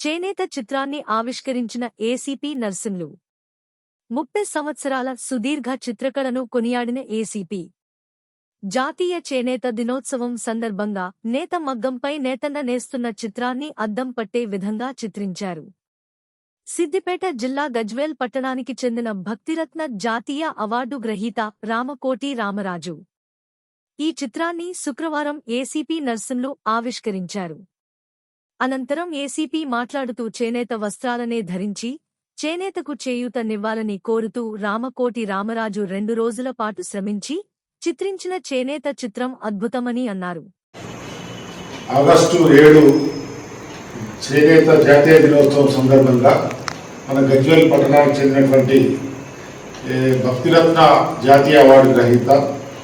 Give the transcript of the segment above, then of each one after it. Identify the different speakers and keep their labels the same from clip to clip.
Speaker 1: చేనేత చిత్రాన్ని ఆవిష్కరించిన ఏసీపీ నర్సింలు 30 సంవత్సరాల సుదీర్ఘ చిత్రకళను కొనియాడిన ఏసీపీ జాతీయ చేనేత దినోత్సవం సందర్భంగా నేత మగ్గంపై నేతన్న నేస్తున్న చిత్రాన్ని అద్దం పట్టే విధంగా చిత్రించారు. సిద్దిపేట జిల్లా గజ్వేల్ పట్టణానికి చెందిన భక్తిరత్న జాతీయ అవార్డు గ్రహీత రామకోటి రామరాజు ఈ చిత్రాన్ని శుక్రవారం ఏసీపీ నర్సింలు ఆవిష్కరించారు. అనంతరం ఏసీపీ మాట్లాడుతూ చేనేత వస్త్రాలనే ధరించి చేనేతకు చేయూతనివ్వాలని కోరుతూ రామకోటి రామరాజు 2 రోజుల పాటు శ్రమించి చిత్రించిన చేనేత చిత్రం అద్భుతమని అన్నారు.
Speaker 2: ఆగస్టు 7 చేనేత జాతీయ దినోత్సవం సందర్భంగా మన గజ్వేల్ పట్టణానికి చెందినటువంటి భక్తిరత్న జాతీయ అవార్డు గ్రహీత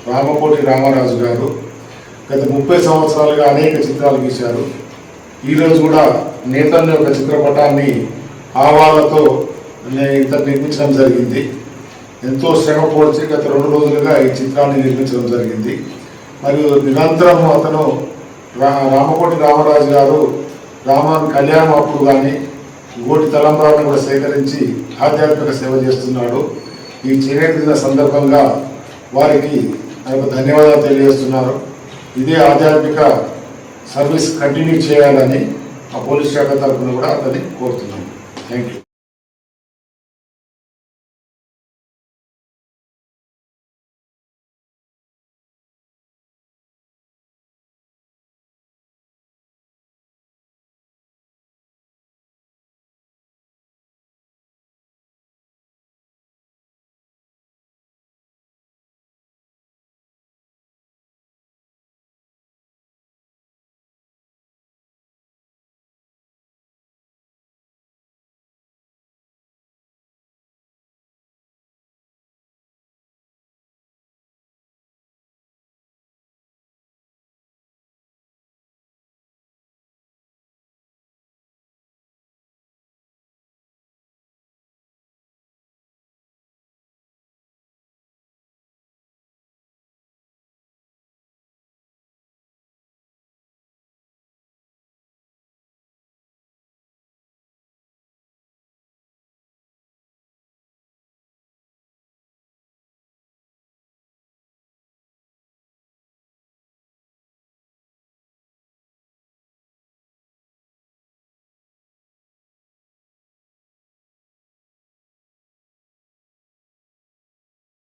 Speaker 2: రామకోటి రామరాజు గారు గత 30 సంవత్సరాలుగా అనేక చిత్రాలు గీశారు. ఈరోజు కూడా నేతన్న యొక్క చిత్రపటాన్ని ఆవాలతో నిర్మించడం జరిగింది. ఎంతో శ్రమ పోల్చి గత 2 రోజులుగా ఈ చిత్రాన్ని నిర్మించడం జరిగింది. మరియు నిరంతరం అతను రామకోటి రామరాజు గారు రామాన్ కళ్యాణం అప్పుడు కానీ గోటి తలంబ్రాలను కూడా సేకరించి ఆధ్యాత్మిక సేవ చేస్తున్నాడు. ఈ చేనేత దిన సందర్భంగా వారికి ధన్యవాదాలు తెలియజేస్తున్నారు. ఇదే ఆధ్యాత్మిక సర్వీస్ కంటిన్యూ చేయాలని ఆ పోలీస్ శాఖ తరఫున కూడా అతన్ని కోరుతున్నాను. Thank you.